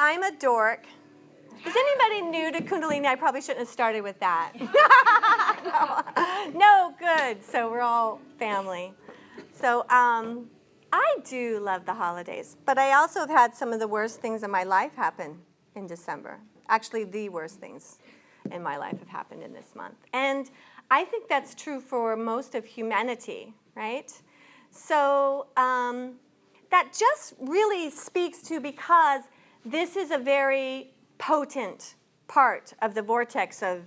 I'm a dork. Is anybody new to Kundalini? I probably shouldn't have started with that. No, good. So we're all family. So I do love the holidays, but I also have had some of the worst things in my life happen in December. Actually, the worst things in my life have happened in this month. And I think that's true for most of humanity, right? So that just really speaks to, because this is a very potent part of the vortex of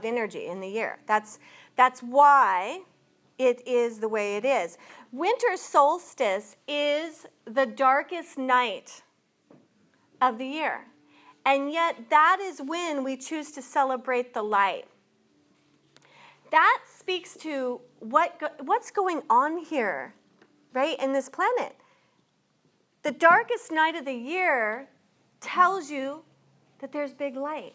energy in the year. That's why it is the way it is. Winter solstice is the darkest night of the year. And yet that is when we choose to celebrate the light. That speaks to what's going on here, right, in this planet. The darkest night of the year tells you that there's big light.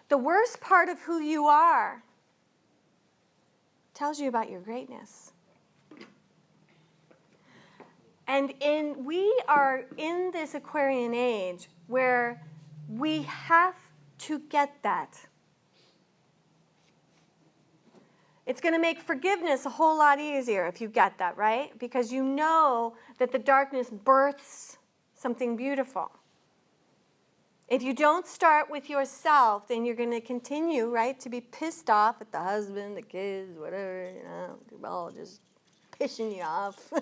The worst part of who you are tells you about your greatness. And we are in this Aquarian age where we have to get that. It's going to make forgiveness a whole lot easier if you get that, right? Because you know that the darkness births something beautiful. If you don't start with yourself, then you're going to continue, right, to be pissed off at the husband, the kids, whatever, you know, they're all just pissing you off.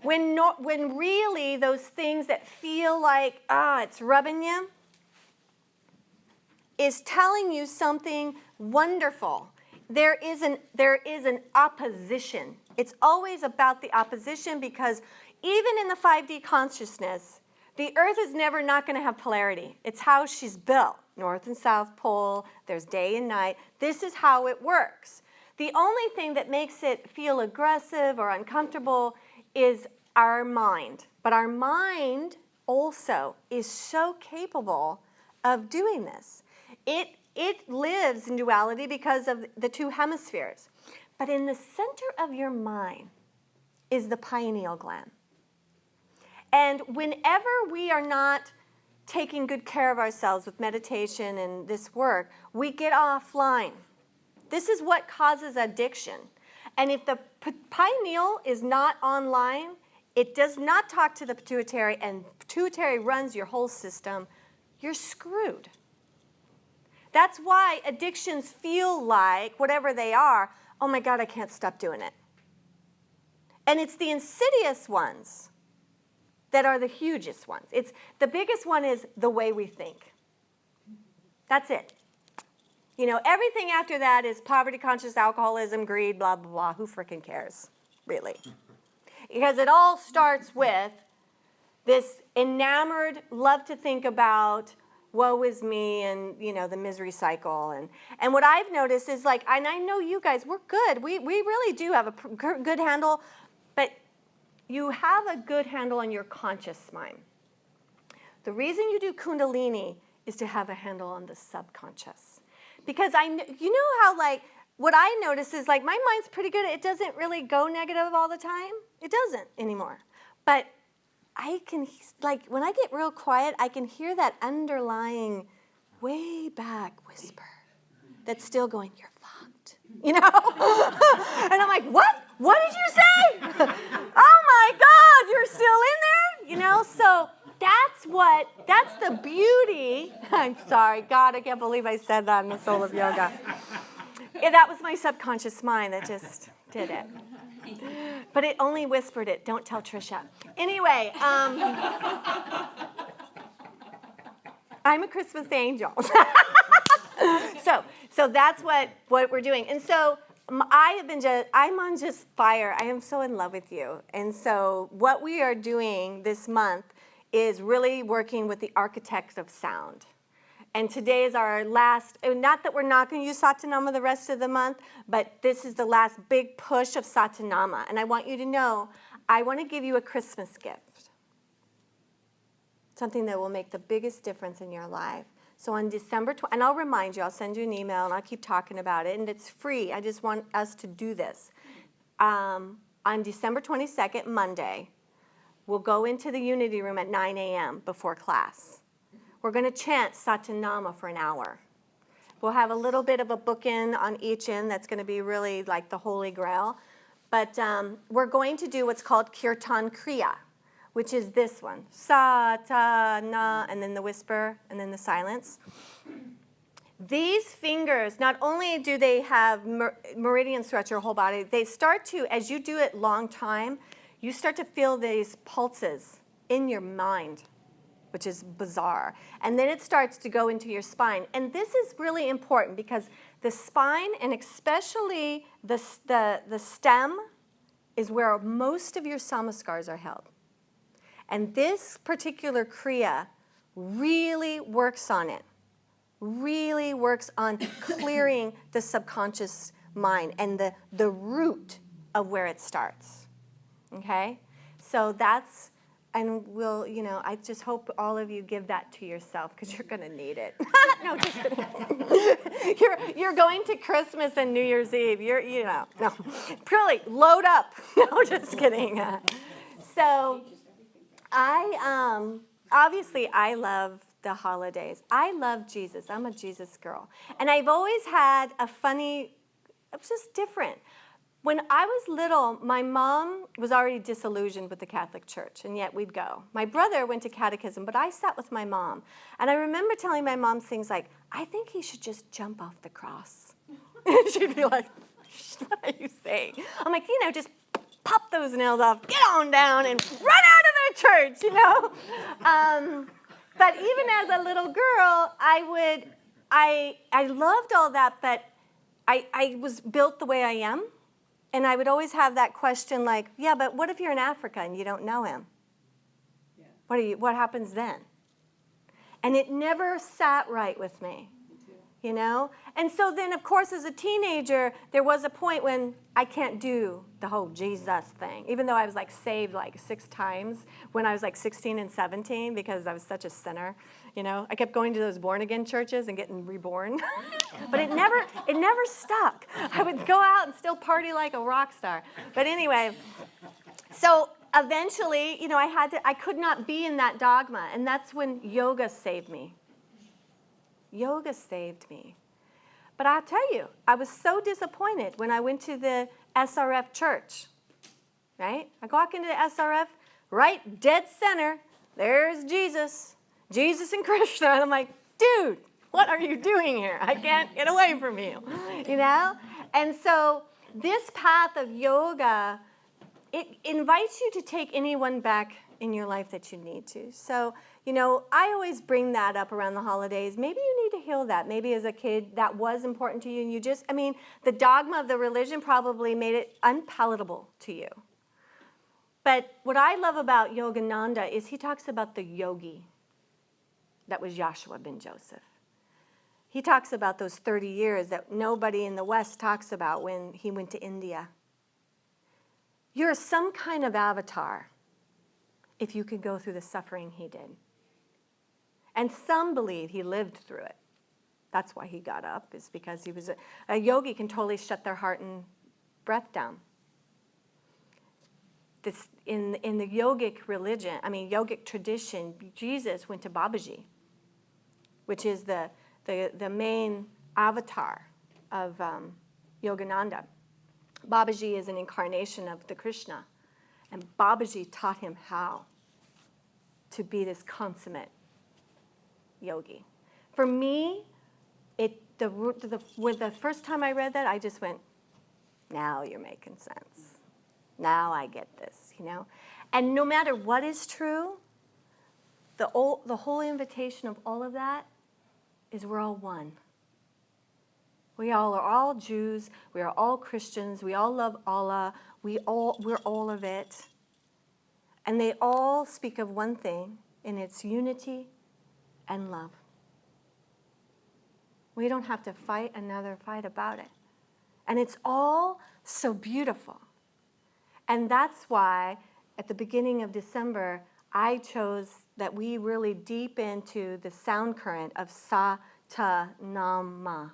When really those things that feel like, it's rubbing you, is telling you something wonderful. There is an opposition. It's always about the opposition, because even in the 5D consciousness, the Earth is never not going to have polarity. It's how she's built. North and South Pole, there's day and night. This is how it works. The only thing that makes it feel aggressive or uncomfortable is our mind. But our mind also is so capable of doing this. It lives in duality because of the two hemispheres. But in the center of your mind is the pineal gland. And whenever we are not taking good care of ourselves with meditation and this work, we get offline. This is what causes addiction. And if the pineal is not online, it does not talk to the pituitary, and pituitary runs your whole system, you're screwed. That's why addictions feel like, whatever they are, oh my God, I can't stop doing it. And it's the insidious ones that are the hugest ones. The biggest one is the way we think. That's it. You know, everything after that is poverty, conscious, alcoholism, greed, blah, blah, blah. Who frickin' cares, really? Because it all starts with this enamored, love to think about, woe is me, and, you know, the misery cycle. And what I've noticed is, like, and I know you guys, we're good. We really do have a good handle, but you have a good handle on your conscious mind. The reason you do Kundalini is to have a handle on the subconscious. Because you know how, like, what I notice is, like, my mind's pretty good. It doesn't really go negative all the time. It doesn't anymore. But I can, like, when I get real quiet, I can hear that underlying way back whisper that's still going, you're fucked, you know? And I'm like, what? What did you say? Oh my God, you're still in there? You know, so that's the beauty. I'm sorry, God, I can't believe I said that in the Soul of Yoga. Yeah, that was my subconscious mind that just did it. But it only whispered it. Don't tell Trisha. Anyway, I'm a Christmas angel. So that's what we're doing. And so I'm on just fire. I am so in love with you. And so what we are doing this month is really working with the architect of sound. And today is our last, not that we're not going to use Satanama the rest of the month, but this is the last big push of Satanama. And I want you to know, I want to give you a Christmas gift. Something that will make the biggest difference in your life. So on December 20th, and I'll remind you, I'll send you an email and I'll keep talking about it. And it's free. I just want us to do this. On December 22nd, Monday, we'll go into the unity room at 9 a.m. before class. We're going to chant Satanama for an hour. We'll have a little bit of a bookend on each end that's going to be really like the Holy Grail. But we're going to do what's called Kirtan Kriya, which is this one. Sa, ta, na, and then the whisper, and then the silence. These fingers, not only do they have meridians throughout your whole body, they start to, as you do it long time, you start to feel these pulses in your mind, which is bizarre. And then it starts to go into your spine. And this is really important because the spine, and especially the stem, is where most of your samaskars are held. And this particular kriya really works on it. Really works on clearing the subconscious mind and the root of where it starts. Okay? So that's, and we'll, you know, I just hope all of you give that to yourself because you're going to need it. No, just kidding. You're going to Christmas and New Year's Eve. You know, no. Really, load up. No, just kidding. So obviously I love the holidays. I love Jesus. I'm a Jesus girl. And I've always had a funny, it was just different. When I was little, my mom was already disillusioned with the Catholic Church, and yet we'd go. My brother went to catechism, but I sat with my mom. And I remember telling my mom things like, I think he should just jump off the cross. And she'd be like, what are you saying? I'm like, you know, just pop those nails off, get on down, and run out of the church, you know? But even as a little girl, I loved all that, but I was built the way I am. And I would always have that question like, yeah, but what if you're in Africa and you don't know him? Yeah. What happens then? And it never sat right with me, you know? And so then, of course, as a teenager, there was a point when I can't do the whole Jesus thing, even though I was like saved like 6 times when I was like 16 and 17 because I was such a sinner, you know? I kept going to those born-again churches and getting reborn. But it never stuck. I would go out and still party like a rock star. But anyway, so eventually, you know, I could not be in that dogma, and that's when yoga saved me. Yoga saved me. But I'll tell you, I was so disappointed when I went to the SRF church, right? I walk into the SRF, right dead center, there's Jesus and Krishna, and I'm like, dude, what are you doing here? I can't get away from you, you know? And so this path of yoga, it invites you to take anyone back in your life that you need to. So, you know, I always bring that up around the holidays. Maybe you need to heal that. Maybe as a kid that was important to you and you just, I mean, the dogma of the religion probably made it unpalatable to you. But what I love about Yogananda is he talks about the yogi that was Joshua ben Joseph. He talks about those 30 years that nobody in the West talks about when he went to India. You're some kind of avatar if you could go through the suffering he did. And some believe he lived through it. That's why he got up, is because he was a yogi can totally shut their heart and breath down. This, in the yogic religion, yogic tradition, Jesus went to Babaji, which is the main avatar of Yogananda. Babaji is an incarnation of the Krishna, and Babaji taught him how to be this consummate yogi. For me, the first time I read that, I just went, now you're making sense. Now I get this, you know? And no matter what is true, the whole invitation of all of that is we're all one. We all are all Jews. We are all Christians. We all love Allah. We're all of it. And they all speak of one thing, and it's unity and love. We don't have to fight another fight about it. And it's all so beautiful. And that's why at the beginning of December, I chose that we really deep into the sound current of Sa, Ta, Nam, Ma.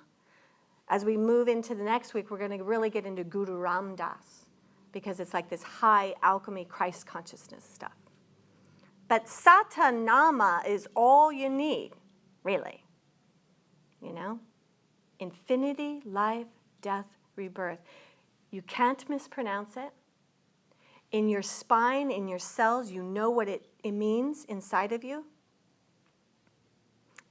As we move into the next week, we're going to really get into Guru Ram Das, because it's like this high alchemy Christ consciousness stuff. But Satanama is all you need, really. You know? Infinity, life, death, rebirth. You can't mispronounce it. In your spine, in your cells, you know what it means inside of you.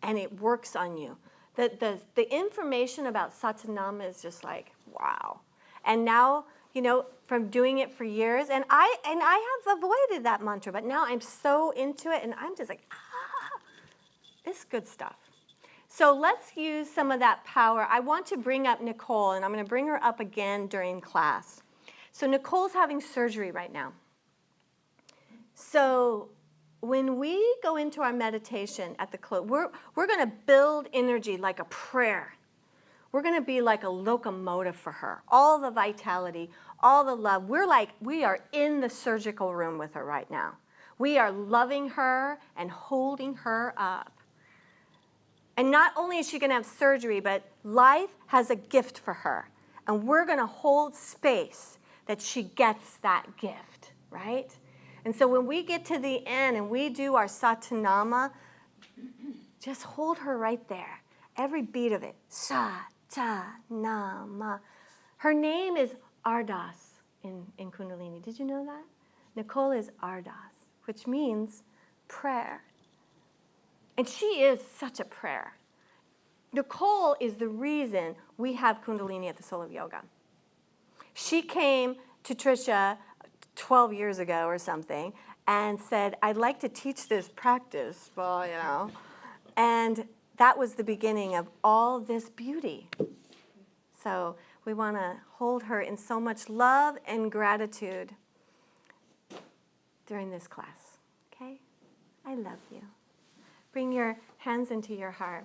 And it works on you. The information about Satanama is just like, wow. And now, you know, from doing it for years, and I have avoided that mantra, but now I'm so into it, and I'm just like, it's good stuff. So let's use some of that power. I want to bring up Nicole, and I'm going to bring her up again during class. So Nicole's having surgery right now. So when we go into our meditation at the close, we're going to build energy like a prayer. We're going to be like a locomotive for her. All the vitality, all the love. We are in the surgical room with her right now. We are loving her and holding her up. And not only is she going to have surgery, but life has a gift for her. And we're going to hold space that she gets that gift, right? And so when we get to the end and we do our Satanama, just hold her right there. Every beat of it. Satanama. Her name is Ardas in Kundalini. Did you know that? Nicole is Ardas, which means prayer. And she is such a prayer. Nicole is the reason we have Kundalini at the Soul of Yoga. She came to Trisha 12 years ago or something and said, I'd like to teach this practice. Well, you know. And that was the beginning of all this beauty. So we want to hold her in so much love and gratitude during this class. Okay? I love you. Bring your hands into your heart.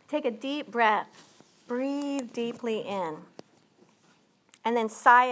Take a deep breath. Breathe deeply in. And then sigh it out.